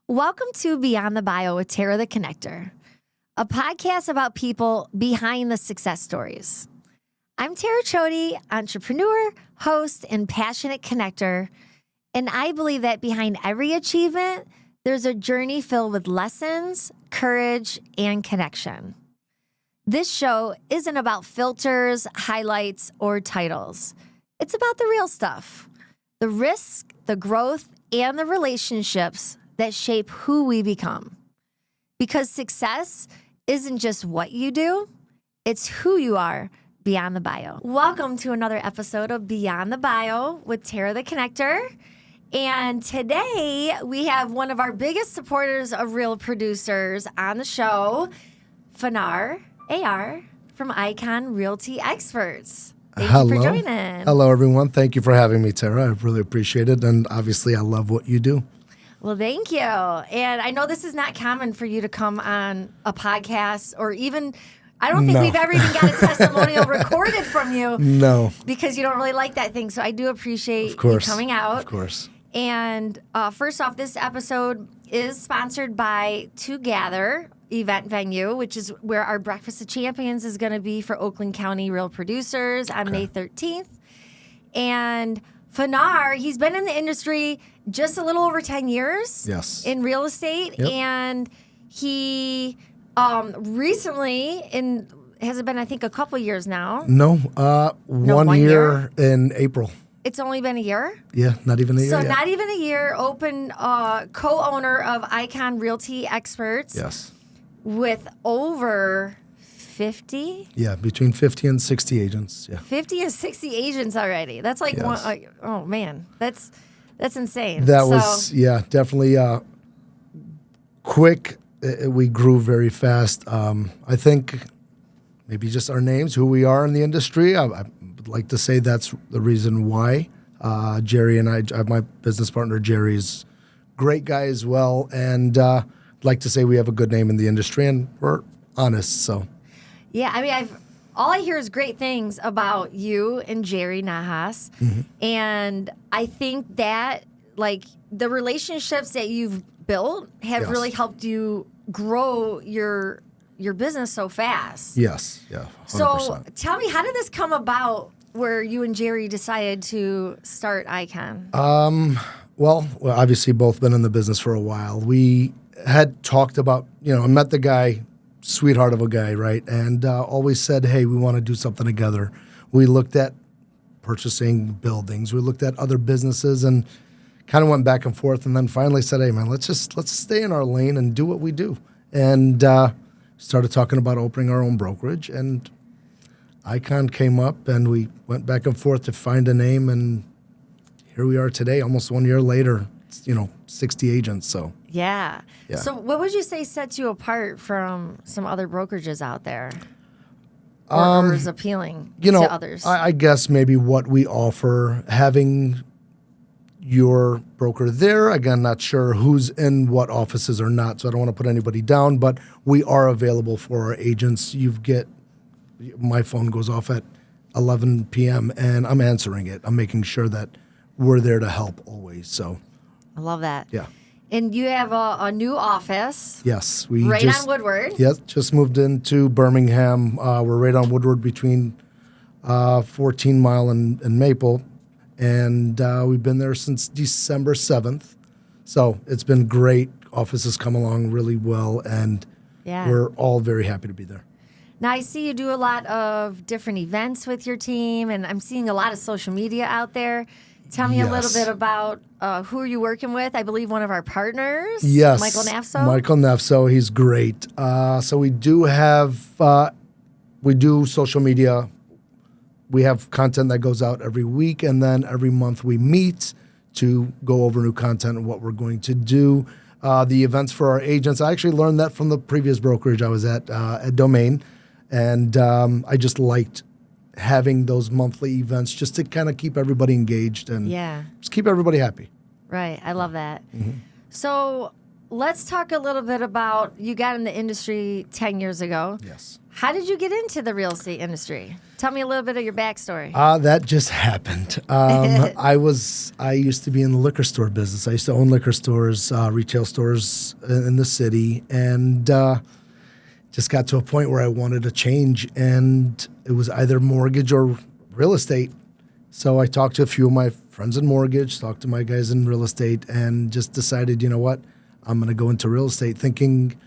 Welcome to Beyond the Bio with Tara the Connector, a podcast about people behind the success stories. I'm Tara Chody, entrepreneur, host, and passionate connector, and I believe that behind every achievement, there's a journey filled with lessons, courage, and connection. This show isn't about filters, highlights, or titles. It's about the real stuff, the risk, the growth, and the relationships that shape who we become. Because success isn't just what you do, it's who you are beyond the bio. Welcome to another episode of Beyond the Bio with Tara the Connector. And today we have one of our biggest supporters of Real Producers on the show, Fanar Ayar from Icon Realty Experts. Thank you for joining. Hello, everyone. Thank you for having me, Tara. I really appreciate it. And obviously, I love what you do. Well, thank you. And I know this is not common for you to come on a podcast or even, I don't think we've ever even got a testimonial recorded from you. No. Because you don't really like that thing. So I do appreciate you coming out. Of course. And first off, this episode is sponsored by Together event venue, which is where our Breakfast of Champions is going to be for Oakland County Real Producers on May 13th. And Fanar, he's been in the industry just a little over 10 years in real estate. Yep. And he recently, has it been, I think, a couple years now? No, 1 year in April. It's only been a year? Yeah, not even a year. So yet. not even a year, open co-owner of Icon Realty Experts. Yes. With over 50? Yeah, between 50 and 60 agents. Yeah. 50 and 60 agents already. That's like one, oh man, that's insane. That was definitely quick. We grew very fast. I think maybe just our names, who we are in the industry. I would like to say that's the reason why. Jerry and I, my business partner Jerry is a great guy as well, and like to say we have a good name in the industry, and we're honest. So, yeah, I mean, all I hear is great things about you and Jerry Nahas, and I think that like the relationships that you've built have really helped you grow your business so fast. Yes, yeah. 100%. So tell me, how did this come about? Where you and Jerry decided to start Icon? Well, obviously both been in the business for a while. We had talked about, I met the guy, sweetheart of a guy, right? And always said, hey, we want to do something together. We looked at purchasing buildings. We looked at other businesses and kind of went back and forth, and then finally said, hey, man, let's stay in our lane and do what we do. And started talking about opening our own brokerage, and Icon came up, and we went back and forth to find a name, and here we are today, almost 1 year later, 60 agents. So yeah. So what would you say sets you apart from some other brokerages out there? Or is appealing to others? I guess maybe what we offer, having your broker there. Again, not sure who's in what offices or not, so I don't want to put anybody down, but we are available for our agents. My phone goes off at 11 p.m. and I'm answering it. I'm making sure that we're there to help always. So I love that. Yeah. And you have a new office. Yes. On Woodward. Yes, just moved into Birmingham. We're right on Woodward between 14 Mile and Maple. And we've been there since December 7th. So it's been great. Office has come along really well, and we're all very happy to be there. Now, I see you do a lot of different events with your team, and I'm seeing a lot of social media out there. Tell me a little bit about who are you working with? I believe one of our partners, Michael Nafso. Michael Nafso, he's great. So we do social media. We have content that goes out every week, and then every month we meet to go over new content and what we're going to do. The events for our agents, I actually learned that from the previous brokerage I was at Domain, and I just liked having those monthly events just to kind of keep everybody engaged and just keep everybody happy. Right. I love that. Mm-hmm. So let's talk a little bit about, you got in the industry 10 years ago. Yes. How did you get into the real estate industry? Tell me a little bit of your backstory. That just happened. I used to be in the liquor store business. I used to own liquor stores, retail stores in the city, and just got to a point where I wanted to change, and it was either mortgage or real estate. So I talked to a few of my friends in mortgage, talked to my guys in real estate, and just decided, you know what, I'm going to go into real estate, thinking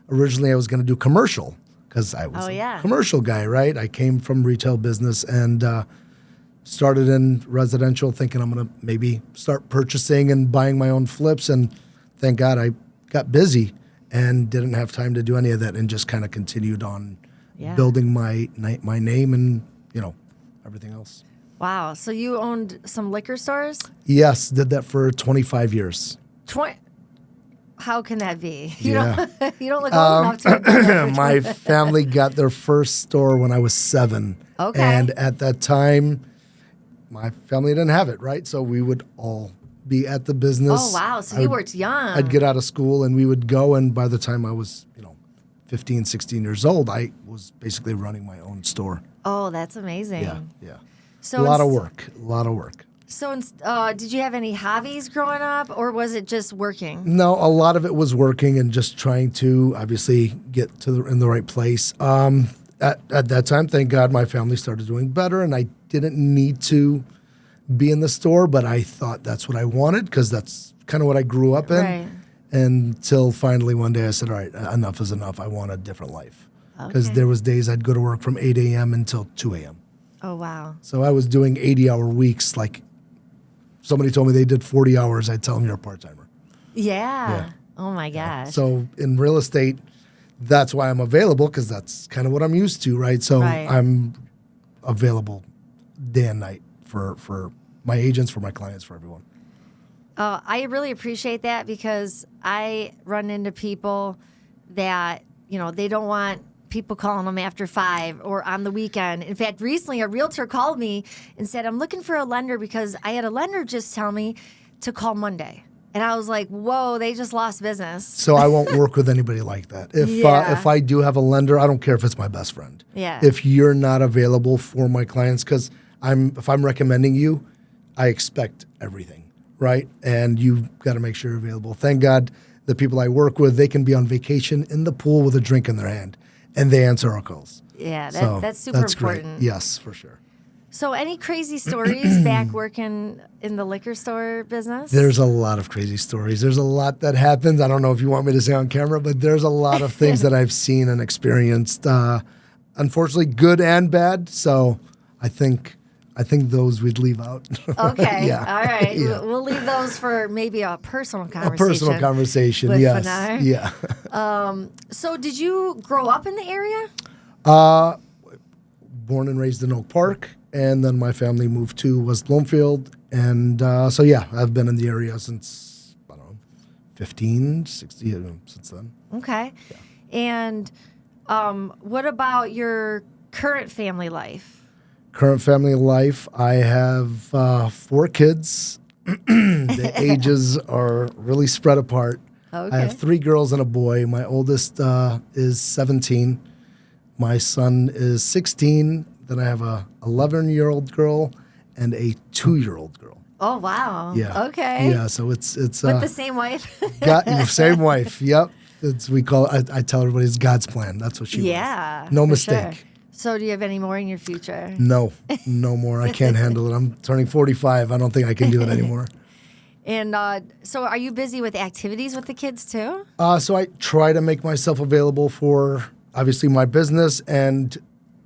originally I was going to do commercial because I was a commercial guy, right? I came from retail business and started in residential, thinking I'm going to maybe start purchasing and buying my own flips. And thank God I got busy and didn't have time to do any of that, and just kind of continued on building my name and, everything else. Wow. So you owned some liquor stores? Yes, did that for 25 years. How can that be? You don't look old enough to. My family got their first store when I was 7. Okay. And at that time, my family didn't have it, right? So we would all be at the business. Oh, wow. So you worked young. I'd get out of school and we would go. And by the time I was, 15, 16 years old, I was basically running my own store. Oh, that's amazing. Yeah. So a lot of work. So did you have any hobbies growing up, or was it just working? No, a lot of it was working and just trying to obviously get in the right place. At that time, thank God, my family started doing better, and I didn't need to be in the store, but I thought that's what I wanted because that's kind of what I grew up in. Right. Until finally one day I said, all right, enough is enough. I want a different life. Because there was days I'd go to work from 8 a.m. until 2 a.m. Oh, wow. So I was doing 80-hour weeks. Like somebody told me they did 40 hours. I'd tell them you're a part-timer. Yeah. Oh, my gosh. So in real estate, that's why I'm available, because that's kind of what I'm used to, right? So I'm available day and night for my agents, for my clients, for everyone. I really appreciate that, because I run into people that, they don't want people calling them after 5 or on the weekend. In fact, recently a realtor called me and said, I'm looking for a lender because I had a lender just tell me to call Monday. And I was like, whoa, they just lost business. So I won't work with anybody like that. If I do have a lender, I don't care if it's my best friend. Yeah. If you're not available for my clients, because if I'm recommending you, I expect everything, right? And you've got to make sure you're available. Thank God the people I work with, they can be on vacation in the pool with a drink in their hand, and they answer our calls. Yeah, So that's super important. Great. Yes, for sure. So any crazy stories back working in the liquor store business? There's a lot of crazy stories. There's a lot that happens. I don't know if you want me to say on camera, but there's a lot of things that I've seen and experienced. Unfortunately, good and bad. So I think those we'd leave out. Okay. Yeah. All right. Yeah. We'll leave those for maybe a personal conversation. A personal conversation, with yes. Fanar. Yeah. So did you grow up in the area? Born and raised in Oak Park, and then my family moved to West Bloomfield. And I've been in the area since, 15, 16, since then. Okay. Yeah. And what about your current family life? Current family life, I have 4 kids. The ages are really spread apart. Okay. I have 3 girls and a boy. My oldest is 17. My son is 16. Then I have a 11-year-old girl and a 2-year-old girl. Oh, wow. Yeah. Okay. Yeah, so it's with the same wife? Same wife, yep. I tell everybody it's God's plan. That's what she was. No mistake. Sure. So do you have any more in your future? No more. I can't handle it. I'm turning 45. I don't think I can do it anymore. And so are you busy with activities with the kids too? So I try to make myself available for obviously my business and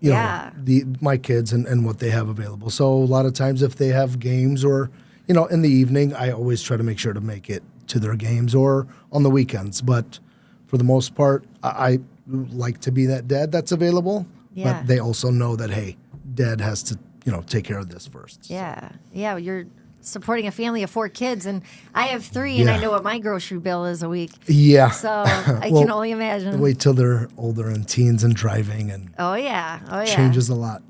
my kids and what they have available. So a lot of times if they have games or in the evening, I always try to make sure to make it to their games or on the weekends. But for the most part, I like to be that dad that's available. Yeah. But they also know that, hey, dad has to, take care of this first. Yeah. So. Yeah. You're supporting a family of 4 kids, and I have 3, and I know what my grocery bill is a week. Yeah. So I can only imagine. Wait till they're older and teens and driving and changes a lot.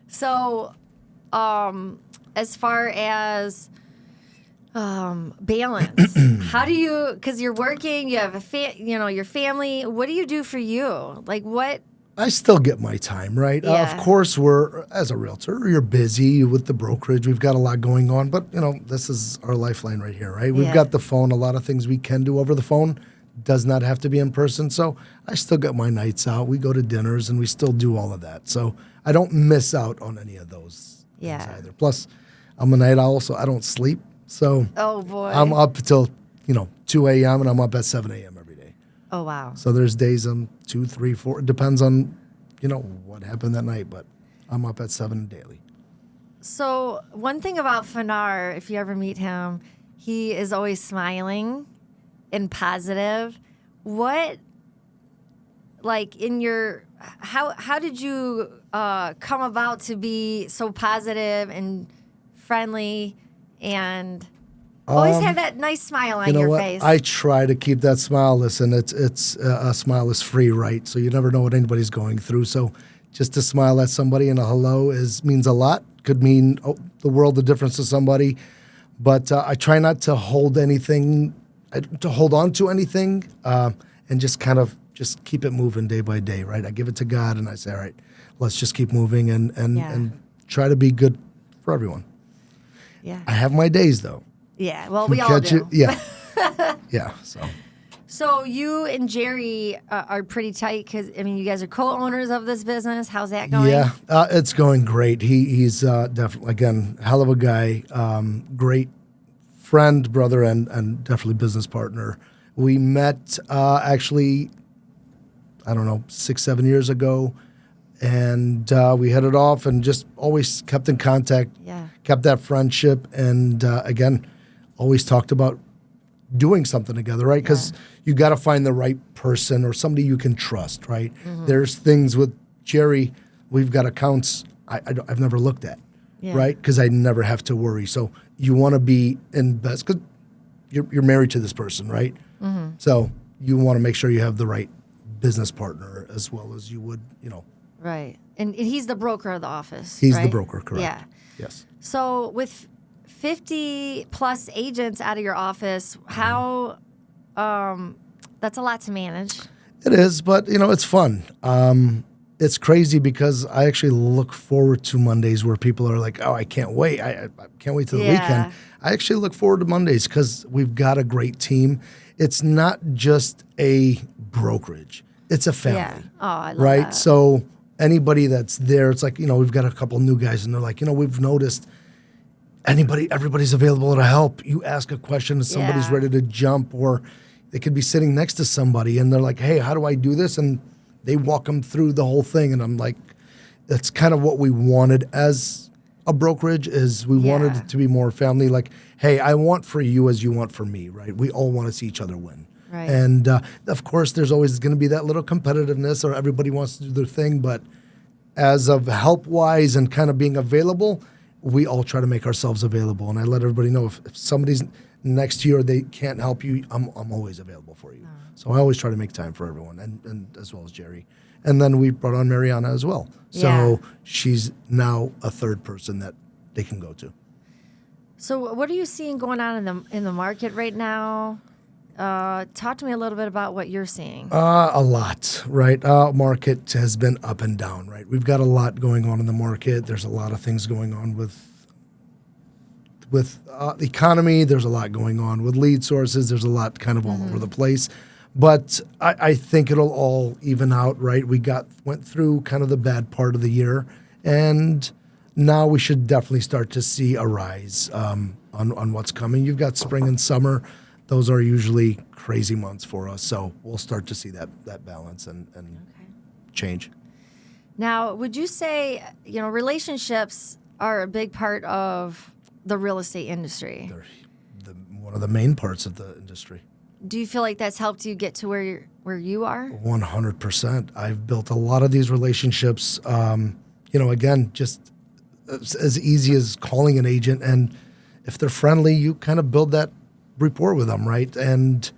So as far as Balance. How do you, because you're working, you have your family. What do you do for you? Like what? I still get my time, right? Yeah. Of course, as a realtor, you're busy with the brokerage. We've got a lot going on, but this is our lifeline right here, right? We've got the phone. A lot of things we can do over the phone does not have to be in person. So I still get my nights out. We go to dinners and we still do all of that. So I don't miss out on any of those things either. Plus, I'm a night owl, so I don't sleep. So oh boy, I'm up till 2 a.m. and I'm up at 7 a.m. every day. Oh wow. So there's days I'm 2, 3, 4. It depends on what happened that night, but I'm up at 7 daily. So one thing about Fanar, if you ever meet him, he is always smiling and positive. What, like in your, how did you come about to be so positive and friendly and always have that nice smile on your face? I try to keep that smile. Listen, it's a smile is free, right? So you never know what anybody's going through. So just to smile at somebody and a hello means a lot. Could mean the world of difference to somebody. But I try not to hold anything, to hold on to anything, and just kind of just keep it moving day by day, right? I give it to God and I say, all right, let's just keep moving and try to be good for everyone. Yeah. I have my days though. Yeah, well, we all do. Yeah. Yeah, So you and Jerry are pretty tight because, you guys are co-owners of this business. How's that going? Yeah, it's going great. He's definitely, again, hell of a guy, great friend, brother, and definitely business partner. We met actually, 6, 7 years ago, and we hit it off and just always kept in contact, kept that friendship, and again, always talked about doing something together, right? Because you got to find the right person or somebody you can trust, right? Mm-hmm. There's things with Jerry, we've got accounts I've never looked at, right? Because I never have to worry. So you want to be in best, because you're married to this person, right? Mm-hmm. So you want to make sure you have the right business partner as well as you would, Right. And he's the broker of the office, He's right? the broker, correct. Yeah. Yes. So with 50 plus agents out of your office, how that's a lot to manage. It is, but it's fun. It's crazy because I actually look forward to Mondays where people are like, oh, I can't wait. I can't wait till the weekend. I actually look forward to Mondays because we've got a great team. It's not just a brokerage. It's a family. Yeah. Oh, I love right? that. So anybody that's there, it's like, we've got a couple new guys and they're like, we've noticed everybody's available to help. You ask a question and somebody's ready to jump, or they could be sitting next to somebody and they're like, hey, how do I do this? And they walk them through the whole thing. And I'm like, that's kind of what we wanted as a brokerage, is we wanted it to be more family. Like, hey, I want for you as you want for me, right? We all want to see each other win. Right. And of course, there's always going to be that little competitiveness, or everybody wants to do their thing. But as of help-wise and kind of being available, we all try to make ourselves available. And I let everybody know if somebody's next to you or they can't help you, I'm always available for you. Oh. So I always try to make time for everyone, and as well as Jerry. And then we brought on Mariana as well. So she's now a third person that they can go to. So what are you seeing going on in the market right now? Talk to me a little bit about what you're seeing. A lot, right? Market has been up and down, right? We've got a lot going on in the market. There's a lot of things going on with the economy. There's a lot going on with lead sources. There's a lot kind of all over the place. But I think it'll all even out, right? We went through kind of the bad part of the year, and now we should definitely start to see a rise on what's coming. You've got spring and summer. Those are usually crazy months for us. So we'll start to see that balance and change. Now, would you say, relationships are a big part of the real estate industry? They're one of the main parts of the industry. Do you feel like that's helped you get to where you are? 100%. I've built a lot of these relationships, again, just as easy as calling an agent. And if they're friendly, you kind of build that rapport with them, right? And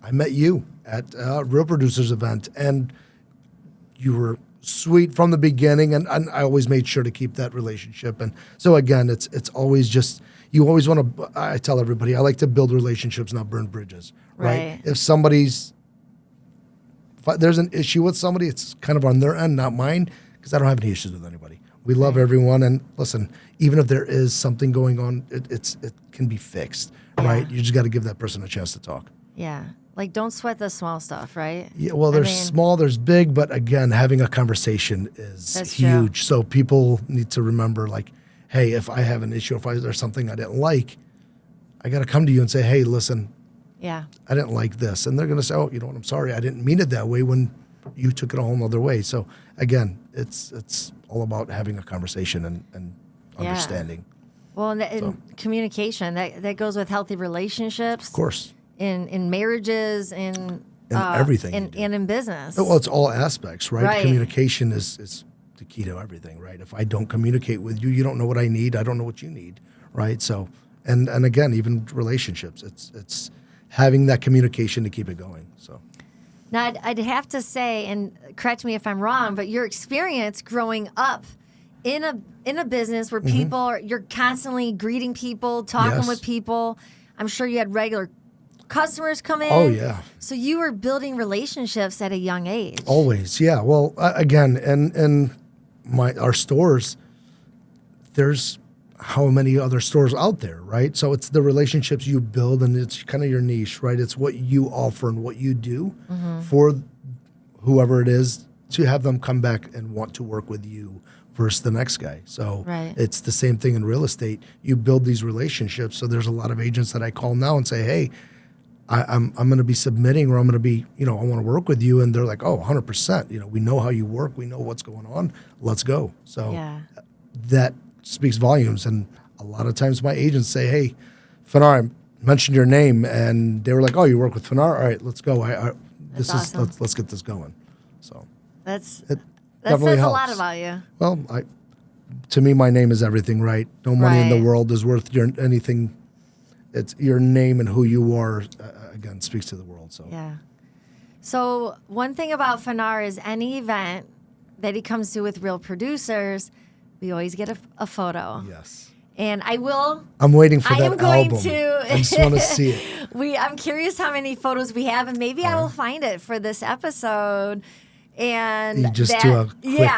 I met you at a Real Producers event, and you were sweet from the beginning, and I always made sure to keep that relationship. And so again, it's always just, you always want to, I tell everybody, I like to build relationships, not burn bridges, right? If there's an issue with somebody, it's kind of on their end, not mine, because I don't have any issues with anybody. We love everyone, and listen, even if there is something going on, it can be fixed, right? You just got to give that person a chance to talk. Yeah. Like, don't sweat the small stuff, right? Yeah, well, there's small, there's big, but again, having a conversation is huge. So people need to remember, like, hey, if I have an issue, if there's something I didn't like, I got to come to you and say, hey, listen, I didn't like this. And they're going to say, oh, you know what, I'm sorry, I didn't mean it that way when you took it a whole other way. So again, it's all about having a conversation and understanding. Well, and communication, that goes with healthy relationships. Of course. In marriages, in everything. and in business. Well, it's all aspects, right? Communication is the key to everything, right? If I don't communicate with you, you don't know what I need. I don't know what you need, right? So, and again, even relationships, it's having that communication to keep it going. So. Now, I'd have to say, and correct me if I'm wrong, but your experience growing up in a business where you're constantly greeting people, talking with people. I'm sure you had regular customers come in. Oh, yeah. So you were building relationships at a young age. Always, yeah. Well, again, and our stores, there's how many other stores out there, right? So it's the relationships you build, and it's kind of your niche, right? It's what you offer and what you do for whoever it is to have them come back and want to work with you versus the next guy. So it's the same thing in real estate. You build these relationships. So there's a lot of agents that I call now and say, hey, I'm going to be submitting, or I'm going to be, I want to work with you. And they're like, oh, 100%. We know how you work. We know what's going on. Let's go. So that speaks volumes. And a lot of times my agents say, hey, Fanar, I mentioned your name. And they were like, oh, you work with Fanar? All right, let's go. Awesome. Let's get this going. So that says a lot about you. Well, to me, my name is everything, right? No money in the world is worth anything. It's your name and who you are, again, speaks to the world. So So one thing about Fanar is any event that he comes to with real producers, we always get a photo. Yes. And I'm waiting for that album. I am going to. I just want to see it. I'm curious how many photos we have, and maybe I will find it for this episode. And you just do a quick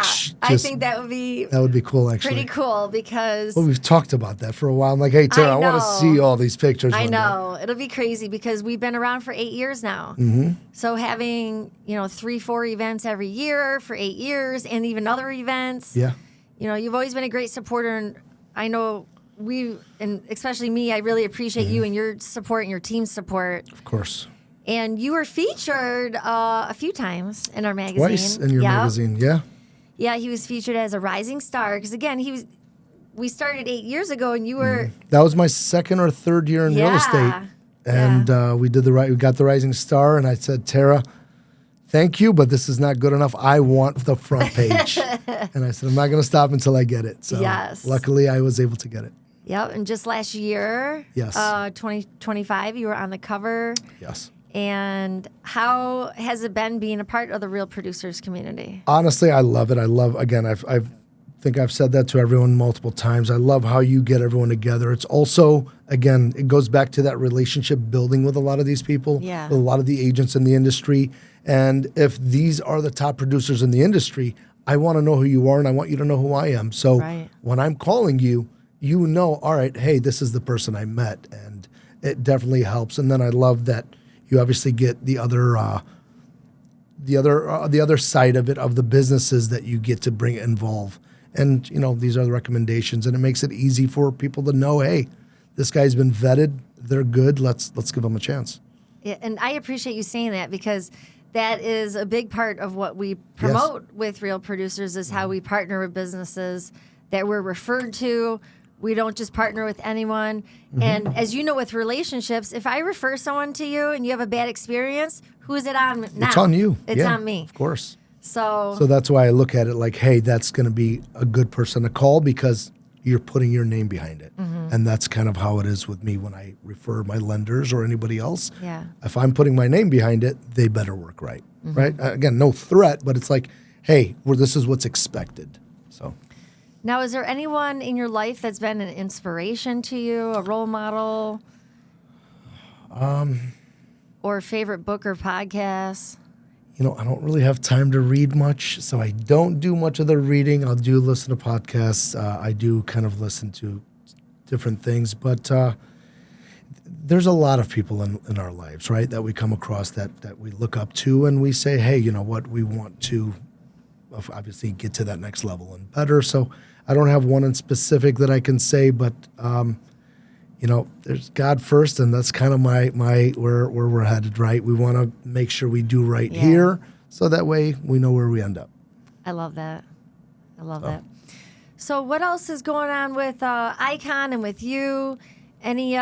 I think that would be cool, actually. Pretty cool, because we've talked about that for a while. I'm like, hey, Tara, I want to see all these pictures. I know. It'll be crazy because we've been around for 8 years now. So having 3-4 events every year for 8 years, and even other events. Yeah. You've always been a great supporter, and I know and especially me, I really appreciate you and your support and your team's support. Of course. And you were featured a few times in our magazine. Twice in your magazine, yeah. Yeah, he was featured as a rising star because, again, we started 8 years ago, and you were. That was my second or third year in real estate, and we got the rising star, and I said, Tara, thank you, but this is not good enough. I want the front page, and I said, I'm not going to stop until I get it. So luckily, I was able to get it. Yep, and just last year, 2025, you were on the cover. Yes. And how has it been being a part of the Real Producers community? Honestly, I love it. Again, I think I've said that to everyone multiple times. I love how you get everyone together. It's also, again, it goes back to that relationship building with a lot of these people, with a lot of the agents in the industry. And if these are the top producers in the industry, I want to know who you are, and I want you to know who I am. So when I'm calling you, all right, hey, this is the person I met, and it definitely helps. And then I love that you obviously get the other side of it, of the businesses that you get to bring involve. And these are the recommendations, and it makes it easy for people to know, hey, this guy's been vetted, they're good, let's give them a chance. Yeah, and I appreciate you saying that, because that is a big part of what we promote with Real Producers, is how we partner with businesses that we're referred to. We don't just partner with anyone. And as you know, with relationships, if I refer someone to you and you have a bad experience, who is it on now? It's on you. It's on me. Of course. So that's why I look at it like, hey, that's going to be a good person to call, because you're putting your name behind it. And that's kind of how it is with me when I refer my lenders or anybody else. Yeah. If I'm putting my name behind it, they better work right. Right? Again, no threat, but it's like, hey, this is what's expected. So. Now, is there anyone in your life that's been an inspiration to you, a role model? Or a favorite book or podcast? I don't really have time to read much, so I don't do much of the reading. I do listen to podcasts. I do kind of listen to different things, but there's a lot of people in our lives, right, that we come across that we look up to, and we say, hey, you know what, we want to obviously get to that next level and better. So I don't have one in specific that I can say, but there's God first, and that's kind of my where we're headed, right? We want to make sure we do right here, so that way we know where we end up. I love that. That. So what else is going on with Icon and with you? Any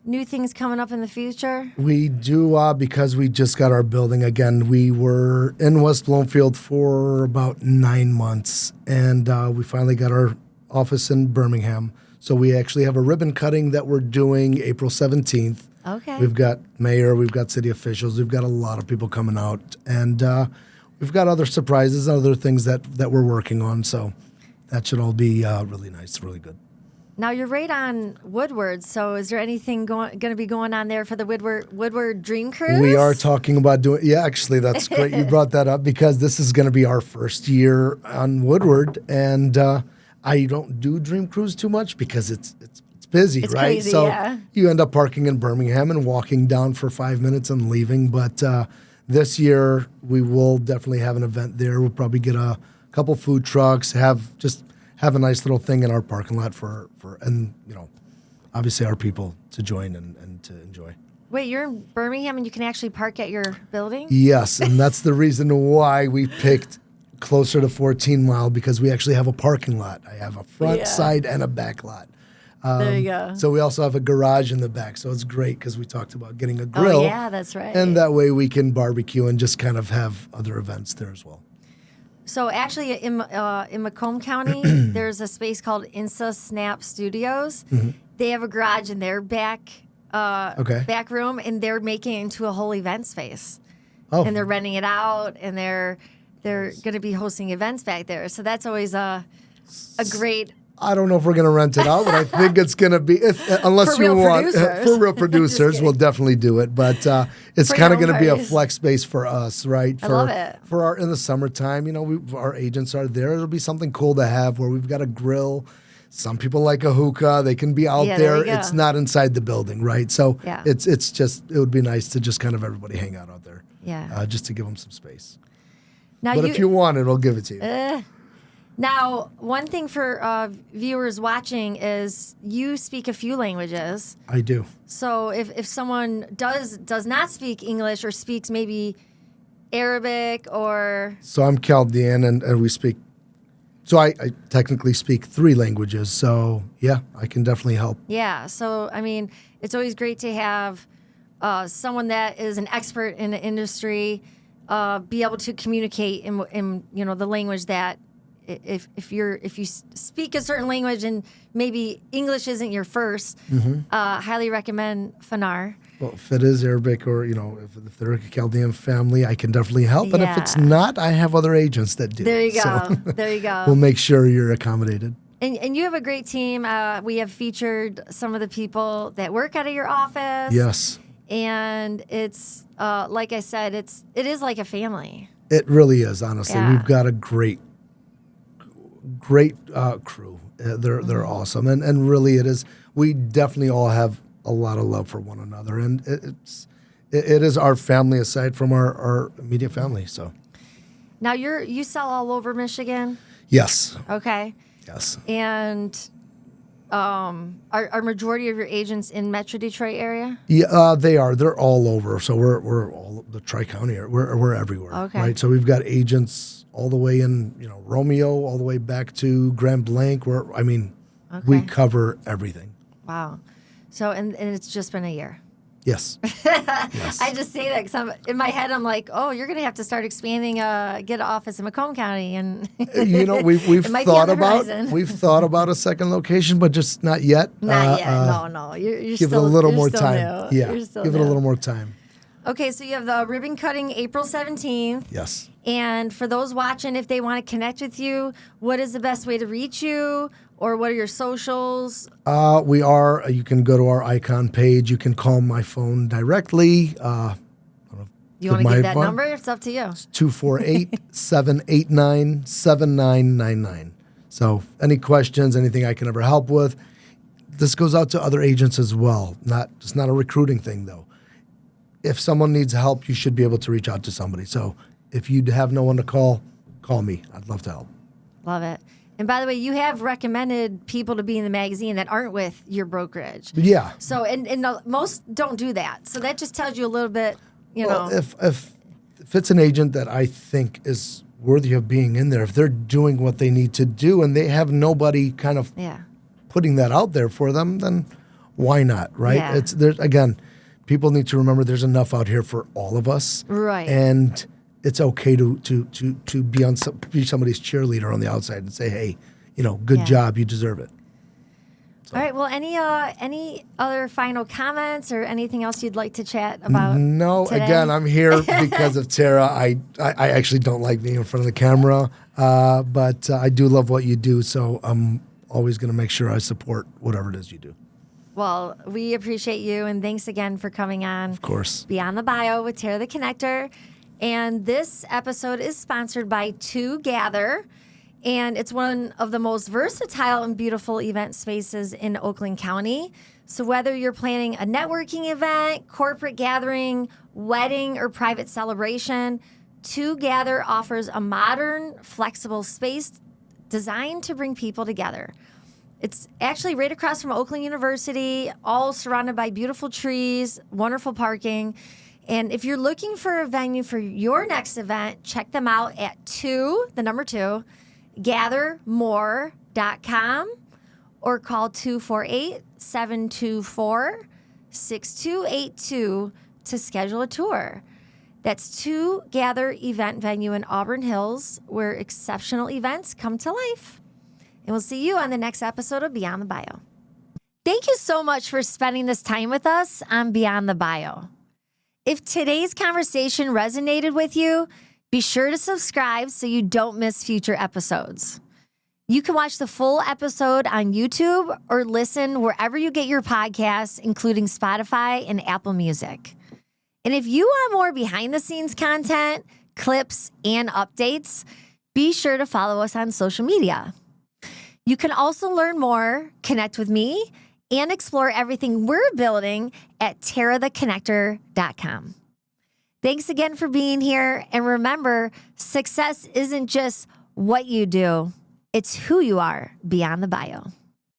new things coming up in the future? We do, because we just got our building again. We were in West Bloomfield for about 9 months, and we finally got our office in Birmingham. So we actually have a ribbon cutting that we're doing April 17th. Okay. We've got mayor, we've got city officials, we've got a lot of people coming out, and we've got other surprises, other things that we're working on. So that should all be really nice, really good. Now you're right on Woodward. So is there anything going to be going on there for the Woodward Dream Cruise? We are talking about doing. Yeah, actually, that's great. You brought that up because this is going to be our first year on Woodward, and I don't do Dream Cruise too much because it's busy, it's right? Crazy, so yeah. You end up parking in Birmingham and walking down for 5 minutes and leaving. But this year we will definitely have an event there. We'll probably get a couple food trucks, have a nice little thing in our parking lot for and obviously our people to join and to enjoy. Wait, you're in Birmingham and you can actually park at your building? Yes, and that's the reason why we picked closer to 14 Mile, because we actually have a parking lot. I have a front, side, and a back lot. There you go. So we also have a garage in the back. So it's great because we talked about getting a grill. Oh, yeah, that's right. And that way we can barbecue and just kind of have other events there as well. So actually in Macomb County, there's a space called Insta Snap Studios. Mm-hmm. They have a garage in their back room, and they're making it into a whole event space. Oh. And they're renting it out, and they're going to be hosting events back there. So that's always a great. I don't know if we're going to rent it out, but I think it's going to be, unless you want, for real producers, we'll definitely do it. But it's kind of going to be a flex space for us, right? I love it. In the summertime, our agents are there. It'll be something cool to have where we've got a grill. Some people like a hookah. They can be out there. It's not inside the building, right? So it's just, it would be nice to just kind of everybody hang out there. Yeah. Just to give them some space. Now but if you want it, I'll give it to you. Now, one thing for viewers watching is you speak a few languages. I do. So if someone does not speak English or speaks maybe Arabic or... So I'm Chaldean, and we speak... So I technically speak 3 languages. So, yeah, I can definitely help. Yeah. So, I mean, it's always great to have someone that is an expert in the industry be able to communicate in the language that... If you speak a certain language and maybe English isn't your first, highly recommend Fanar. Well, if it is Arabic or if they're a Chaldean family, I can definitely help. And if it's not, I have other agents that do. There you go. So there you go. We'll make sure you're accommodated. And you have a great team. We have featured some of the people that work out of your office. Yes. And it's like I said, it is like a family. It really is. Honestly, we've got a great crew. They're awesome, and really it is. We definitely all have a lot of love for one another, and it is our family aside from our immediate family. So now you sell all over Michigan? Yes. Okay. Yes. And are majority of your agents in Metro Detroit area? Yeah, they are. They're all over. So we're all the Tri-County area. We're everywhere. Okay. Right. So we've got agents all the way in, Romeo, all the way back to Grand Blanc. We cover everything. Wow. So and it's just been a year. Yes. Yes. I just say that because in my head I'm like, oh, you're going to have to start expanding, get an office in Macomb County, and we've thought about a second location, but just not yet. Not yet. No. You're give still, it a little you're more still time. New. Yeah. Give it a little more time. Okay, so you have the ribbon cutting April 17th. Yes. And for those watching, if they want to connect with you, what is the best way to reach you? Or what are your socials? You can go to our icon page. You can call my phone directly. You want to give that number? It's up to you. 248-789-7999. So any questions, anything I can ever help with. This goes out to other agents as well. It's not a recruiting thing, though. If someone needs help, you should be able to reach out to somebody. So if you have no one to call me. I'd love to help. Love it. And by the way, you have recommended people to be in the magazine that aren't with your brokerage. Yeah. So, and most don't do that. So that just tells you a little bit, If it's an agent that I think is worthy of being in there, if they're doing what they need to do and they have nobody kind of putting that out there for them, then why not, right? Yeah. Again, people need to remember there's enough out here for all of us. Right. And it's okay to be somebody's cheerleader on the outside and say, hey, good job, you deserve it. So. All right. Well, any other final comments or anything else you'd like to chat about? No. Today? Again, I'm here because of Tara. I actually don't like being in front of the camera, but I do love what you do. So I'm always going to make sure I support whatever it is you do. Well, we appreciate you, and thanks again for coming on. Of course. Beyond the Bio with Tara the Connector. And this episode is sponsored by Gather, and it's one of the most versatile and beautiful event spaces in Oakland County. So whether you're planning a networking event, corporate gathering, wedding, or private celebration, Gather offers a modern, flexible space designed to bring people together. It's actually right across from Oakland University, all surrounded by beautiful trees, wonderful parking. And if you're looking for a venue for your next event, check them out at 2, gathermore.com, or call 248-724-6282 to schedule a tour. That's Gather event venue in Auburn Hills, where exceptional events come to life. And we'll see you on the next episode of Beyond the Bio. Thank you so much for spending this time with us on Beyond the Bio. If today's conversation resonated with you, be sure to subscribe so you don't miss future episodes. You can watch the full episode on YouTube or listen wherever you get your podcasts, including Spotify and Apple Music. And if you want more behind-the-scenes content, clips, and updates, be sure to follow us on social media. You can also learn more, connect with me, and explore everything we're building at taratheconnector.com. Thanks again for being here. And remember, success isn't just what you do, it's who you are beyond the bio.